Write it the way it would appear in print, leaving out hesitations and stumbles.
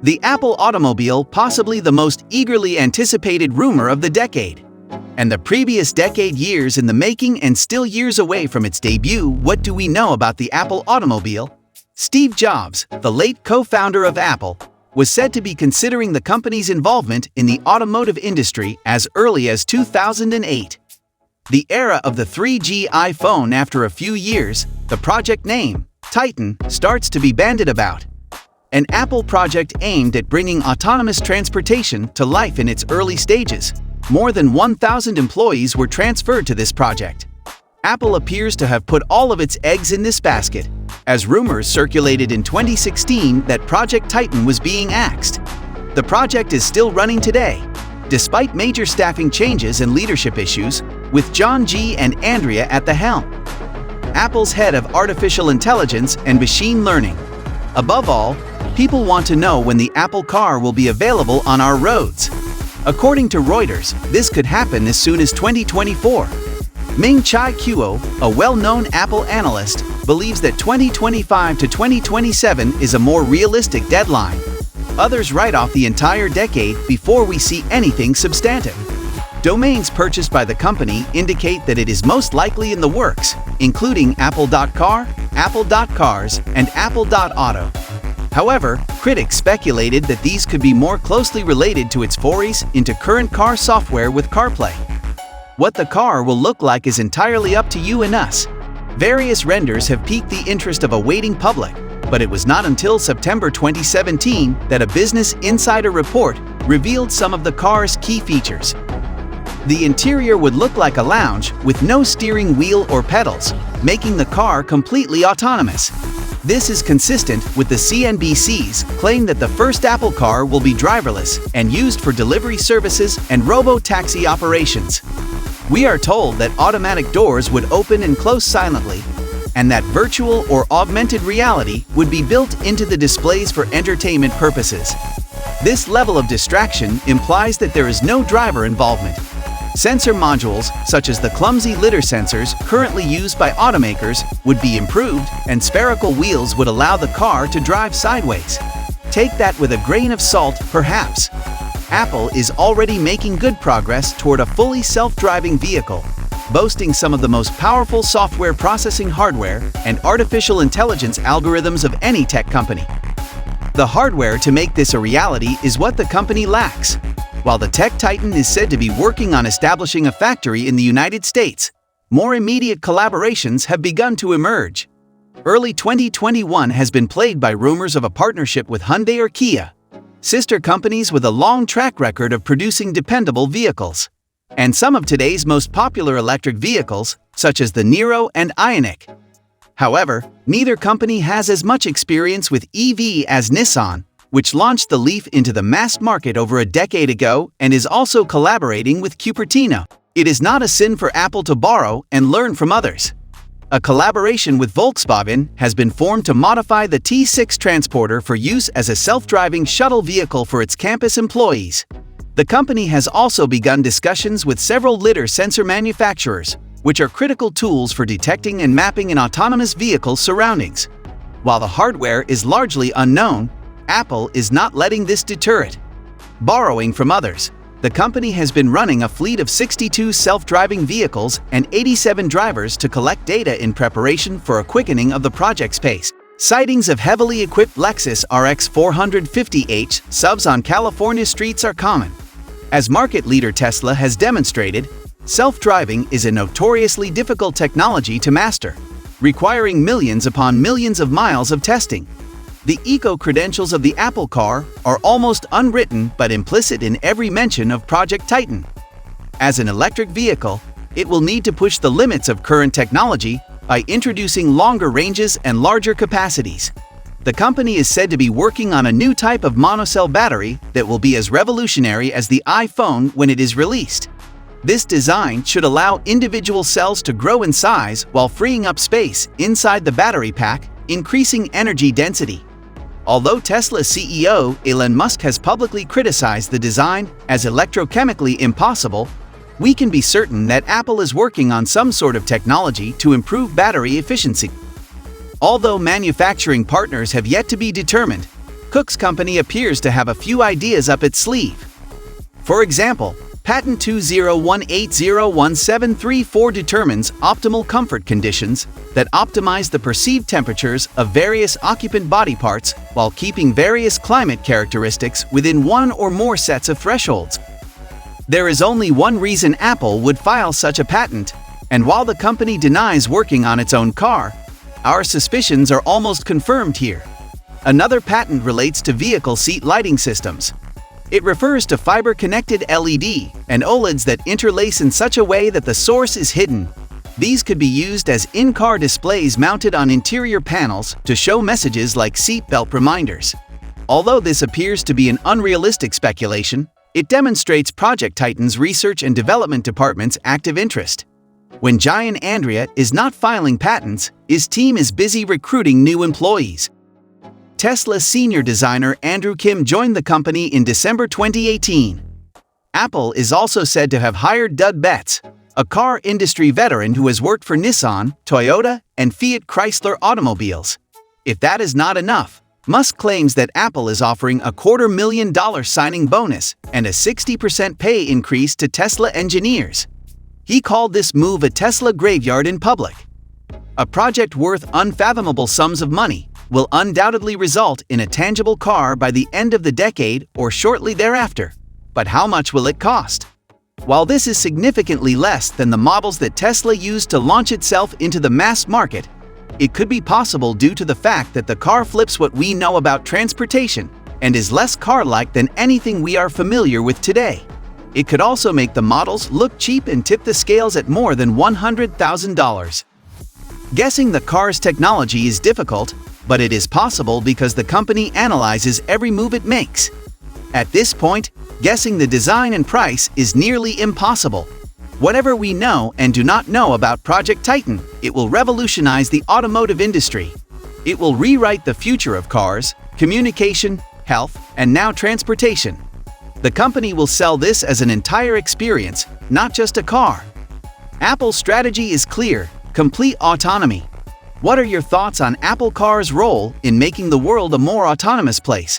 The Apple automobile, possibly the most eagerly anticipated rumor of the decade. And the previous decade, years in the making and still years away from its debut. What do we know about the Apple automobile? Steve Jobs, the late co-founder of Apple, was said to be considering the company's involvement in the automotive industry as early as 2008. The era of the 3G iPhone. After a few years, the project name, Titan, starts to be bandied about. An Apple project aimed at bringing autonomous transportation to life in its early stages. More than 1,000 employees were transferred to this project. Apple appears to have put all of its eggs in this basket, as rumors circulated in 2016 that Project Titan was being axed. The project is still running today, despite major staffing changes and leadership issues, with John G. and Andrea at the helm. Apple's head of artificial intelligence and machine learning. Above all, people want to know when the Apple Car will be available on our roads. According to Reuters, this could happen as soon as 2024. Ming-Chi Kuo, a well-known Apple analyst, believes that 2025 to 2027 is a more realistic deadline. Others write off the entire decade before we see anything substantive. Domains purchased by the company indicate that it is most likely in the works, including Apple.car, Apple.cars, and Apple.auto. However, critics speculated that these could be more closely related to its forays into current car software with CarPlay. What the car will look like is entirely up to you and us. Various renders have piqued the interest of a waiting public, but it was not until September 2017 that a Business Insider report revealed some of the car's key features. The interior would look like a lounge with no steering wheel or pedals, making the car completely autonomous. This is consistent with the CNBC's claim that the first Apple Car will be driverless and used for delivery services and robo-taxi operations. We are told that automatic doors would open and close silently, and that virtual or augmented reality would be built into the displays for entertainment purposes. This level of distraction implies that there is no driver involvement. Sensor modules, such as the clumsy lidar sensors currently used by automakers, would be improved, and spherical wheels would allow the car to drive sideways. Take that with a grain of salt, perhaps. Apple is already making good progress toward a fully self-driving vehicle, boasting some of the most powerful software processing hardware and artificial intelligence algorithms of any tech company. The hardware to make this a reality is what the company lacks. While the tech titan is said to be working on establishing a factory in the United States, more immediate collaborations have begun to emerge. Early 2021 has been plagued by rumors of a partnership with Hyundai or Kia, sister companies with a long track record of producing dependable vehicles. And some of today's most popular electric vehicles, such as the Niro and Ioniq. However, neither company has as much experience with EV as Nissan, which launched the Leaf into the mass market over a decade ago and is also collaborating with Cupertino. It is not a sin for Apple to borrow and learn from others. A collaboration with Volkswagen has been formed to modify the T6 Transporter for use as a self-driving shuttle vehicle for its campus employees. The company has also begun discussions with several lidar sensor manufacturers, which are critical tools for detecting and mapping an autonomous vehicle's surroundings. While the hardware is largely unknown, Apple is not letting this deter it. Borrowing from others, the company has been running a fleet of 62 self-driving vehicles and 87 drivers to collect data in preparation for a quickening of the project's pace. Sightings of heavily equipped Lexus RX 450h subs on California streets are common. As market leader Tesla has demonstrated, self-driving is a notoriously difficult technology to master, requiring millions upon millions of miles of testing. The eco-credentials of the Apple Car are almost unwritten but implicit in every mention of Project Titan. As an electric vehicle, it will need to push the limits of current technology by introducing longer ranges and larger capacities. The company is said to be working on a new type of monocell battery that will be as revolutionary as the iPhone when it is released. This design should allow individual cells to grow in size while freeing up space inside the battery pack, increasing energy density. Although Tesla CEO Elon Musk has publicly criticized the design as electrochemically impossible, we can be certain that Apple is working on some sort of technology to improve battery efficiency. Although manufacturing partners have yet to be determined, Cook's company appears to have a few ideas up its sleeve. For example, Patent 201801734 determines optimal comfort conditions that optimize the perceived temperatures of various occupant body parts while keeping various climate characteristics within one or more sets of thresholds. There is only one reason Apple would file such a patent, and while the company denies working on its own car, our suspicions are almost confirmed here. Another patent relates to vehicle seat lighting systems. It refers to fiber-connected LED and OLEDs that interlace in such a way that the source is hidden. These could be used as in-car displays mounted on interior panels to show messages like seatbelt reminders. Although this appears to be an unrealistic speculation, it demonstrates Project Titan's research and development department's active interest. When Giant Andrea is not filing patents, his team is busy recruiting new employees. Tesla senior designer Andrew Kim joined the company in December 2018. Apple is also said to have hired Dud Betts, a car industry veteran who has worked for Nissan, Toyota, and Fiat Chrysler automobiles. If that is not enough, Musk claims that Apple is offering a $250,000 signing bonus and a 60% pay increase to Tesla engineers. He called this move a Tesla graveyard in public. A project worth unfathomable sums of money will undoubtedly result in a tangible car by the end of the decade or shortly thereafter. But how much will it cost? While this is significantly less than the models that Tesla used to launch itself into the mass market, it could be possible due to the fact that the car flips what we know about transportation and is less car-like than anything we are familiar with today. It could also make the models look cheap and tip the scales at more than $100,000. Guessing the car's technology is difficult, but it is possible because the company analyzes every move it makes. At this point, guessing the design and price is nearly impossible. Whatever we know and do not know about Project Titan, it will revolutionize the automotive industry. It will rewrite the future of cars, communication, health, and now transportation. The company will sell this as an entire experience, not just a car. Apple's strategy is clear: complete autonomy. What are your thoughts on Apple Car's role in making the world a more autonomous place?